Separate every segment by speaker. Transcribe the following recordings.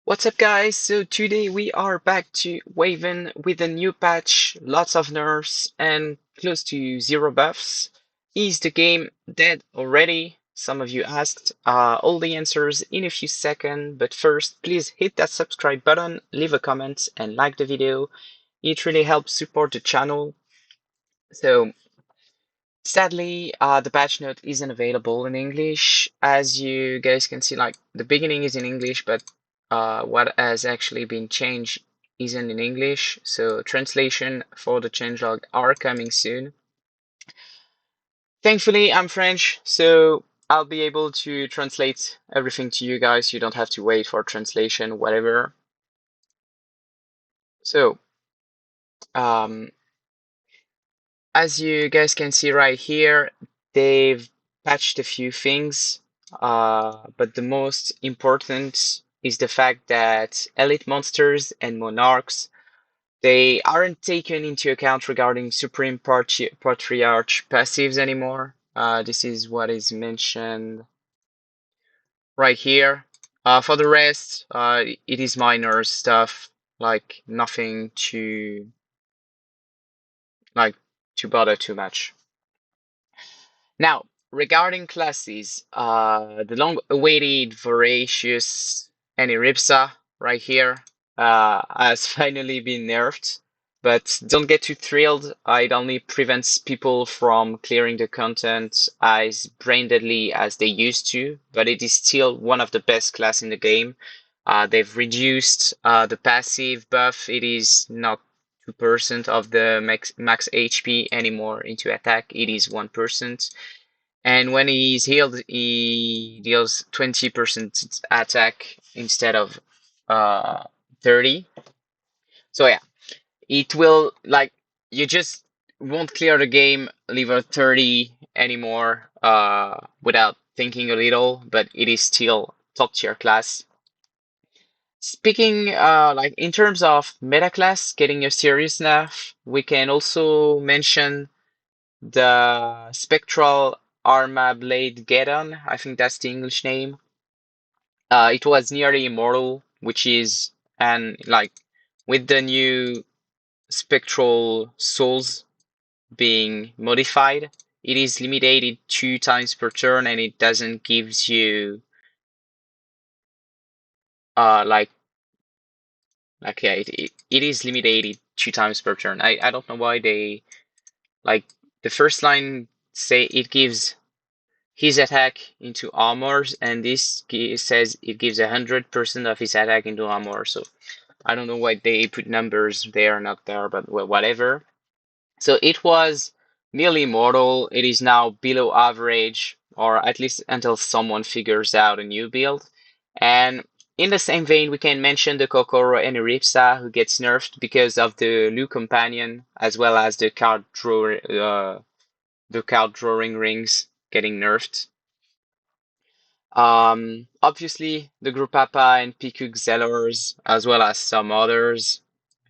Speaker 1: What's up guys? So today we are back to Waven with a new patch, lots of nerfs and close to zero buffs. Is the game dead already? Some of you asked. All the answers in a few seconds, but first please hit that subscribe button, leave a comment and like the video. It really helps support the channel. So sadly, the patch note isn't available in English. As you guys can see, like the beginning is in English, but what has actually been changed isn't in English. So translation for the changelog are coming soon. Thankfully, I'm French, so I'll be able to translate everything to you guys. You don't have to wait for translation, whatever. So, um, as you guys can see right here, they've patched a few things, but the most important is the fact that elite monsters and monarchs, they aren't taken into account regarding Supreme Patriarch passives anymore. This is what is mentioned right here. For the rest, it is minor stuff, like nothing to bother too much. Now, regarding classes, the long-awaited Voracious Aniripsa right here has finally been nerfed, but don't get too thrilled. It only prevents people from clearing the content as brain deadly as they used to, but it is still one of the best class in the game. They've reduced the passive buff. It is not 2% of the max HP anymore into attack. It is 1%. And when he's healed, he deals 20% attack instead of 30. So yeah, it will, like, you just won't clear the game level 30 anymore without thinking a little, but it is still top tier class. Speaking like in terms of meta class getting a serious nerf, we can also mention the Spectral Arma Blade Geddon. I think that's the English name. It was nearly immortal, which is, and like with the new Spectral Souls being modified, it is limited 2 times per turn, and it doesn't gives you like yeah, it is limited 2 times per turn. I don't know why they, like, the first line say it gives his attack into armors, and this says it gives 100% of his attack into armor. So I don't know why they put numbers there, not there, but well, whatever. So it was nearly immortal. It is now below average, or at least until someone figures out a new build. And in the same vein, we can mention the Kokoro Eniripsa, who gets nerfed because of the Lu Companion, as well as the card drawing rings getting nerfed. Obviously, the Grupapa and Piku Xelors, as well as some others,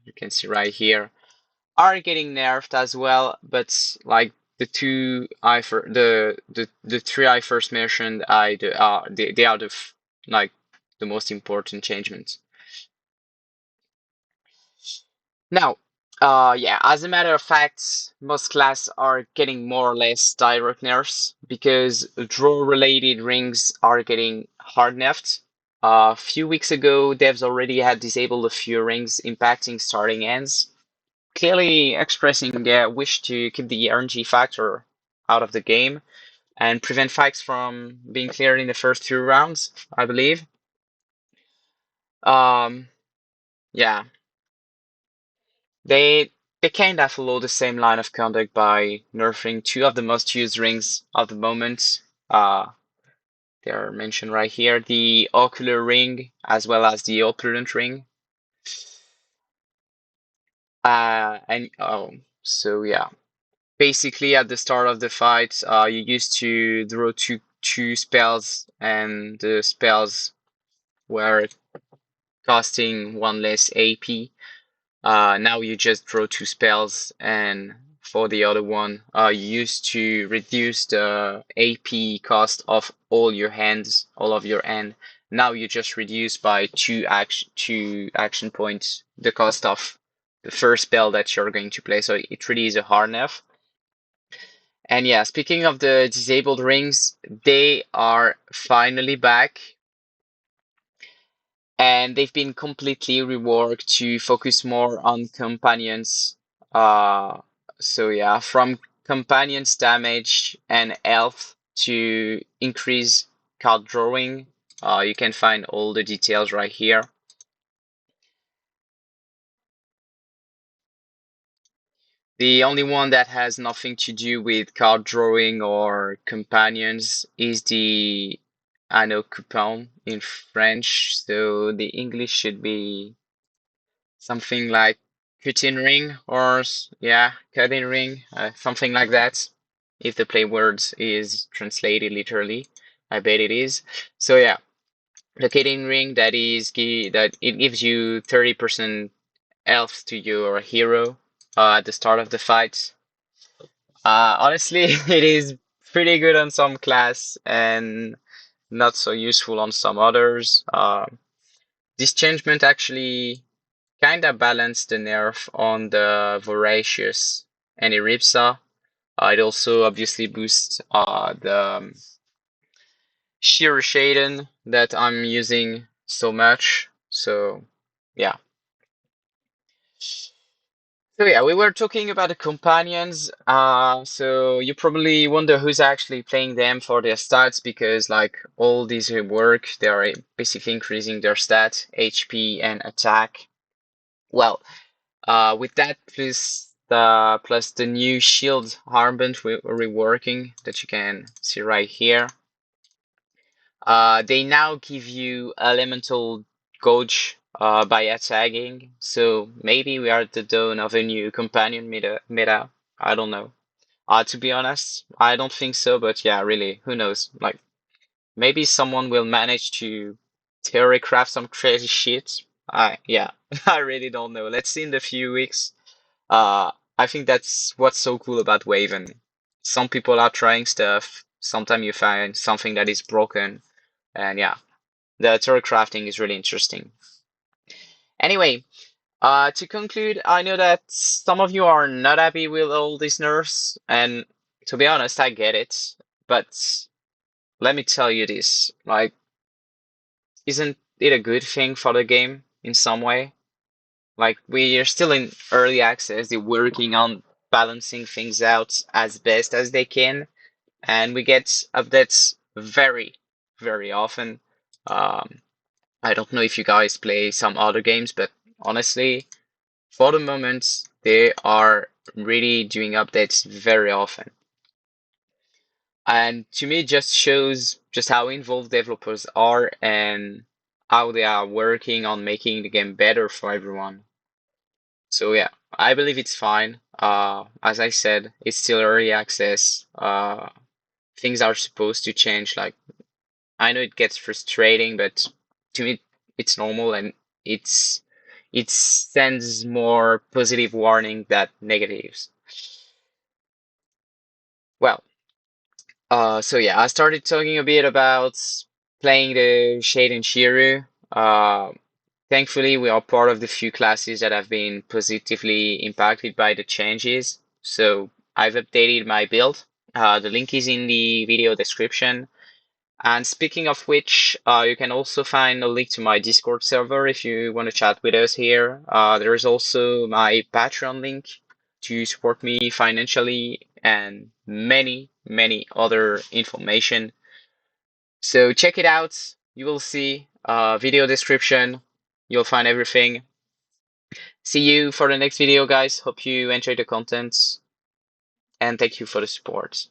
Speaker 1: you can see right here, are getting nerfed as well. But like the three I first mentioned, they are like the most important changements. Now, yeah, as a matter of fact, most classes are getting more or less direct nerfs because draw-related rings are getting hard nerfed. A few weeks ago, devs already had disabled a few rings impacting starting ends, clearly expressing their wish to keep the RNG factor out of the game and prevent fights from being cleared in the first few rounds, I believe. Yeah. They kind of follow the same line of conduct by nerfing 2 of the most used rings of the moment. They are mentioned right here, the Ocular Ring as well as the Opulent Ring. And oh, so yeah. Basically, at the start of the fight, you used to draw two spells, and the spells were costing 1 less AP. Now you just draw 2 spells, and for the other one, you used to reduce the AP cost of all of your hand, Now you just reduce by two action points the cost of the first spell that you're going to play. So it really is a hard nerf. And yeah, speaking of the disabled rings, they are finally back. And they've been completely reworked to focus more on companions. Uh, so yeah, from companions damage and health to increase card drawing. You can find all the details right here. The only one that has nothing to do with card drawing or companions is the anneau coupon in French. So the English should be something like curtain ring or yeah, curtain ring, something like that. If the play words is translated literally, I bet it is. So yeah, the curtain ring that it gives you 30% health to your hero at the start of the fight. Honestly, it is pretty good on some class and not so useful on some others. This changement actually kind of balanced the nerf on the Voracious and 𝐒𝐿v𝐵. It also obviously boosts the Shiru Shaden that I'm using so much. So yeah. So yeah, we were talking about the companions. So you probably wonder who's actually playing them for their stats because like all these rework, they are basically increasing their stats, HP and attack. Well, with that plus the new shield armband reworking that you can see right here. They now give you elemental gauge by attacking, so maybe we are at the dawn of a new companion meta. I don't know. To be honest, I don't think so, but yeah, really, who knows? Like maybe someone will manage to theory craft some crazy shit. Yeah, I really don't know. Let's see in the few weeks. I think that's what's so cool about Waven. Some people are trying stuff. Sometimes you find something that is broken, and yeah, the theory crafting is really interesting. Anyway, to conclude, I know that some of you are not happy with all these nerfs, and to be honest, I get it. But let me tell you this, like, isn't it a good thing for the game in some way? Like, we are still in early access, they're working on balancing things out as best as they can, and we get updates very, very often. Um, I don't know if you guys play some other games, but honestly, for the moment, they are really doing updates very often. And to me, it just shows just how involved developers are and how they are working on making the game better for everyone. So yeah, I believe it's fine. As I said, it's still early access. Things are supposed to change. Like I know it gets frustrating, but to me, it's normal and it sends more positive warning than negatives. Well, so yeah, I started talking a bit about playing the Shaden Shiru. Thankfully, we are part of the few classes that have been positively impacted by the changes. So I've updated my build. The link is in the video description. And speaking of which, you can also find a link to my Discord server if you want to chat with us here. There is also my Patreon link to support me financially and many, many other information. So check it out. You will see video description. You'll find everything. See you for the next video, guys. Hope you enjoyed the content and thank you for the support.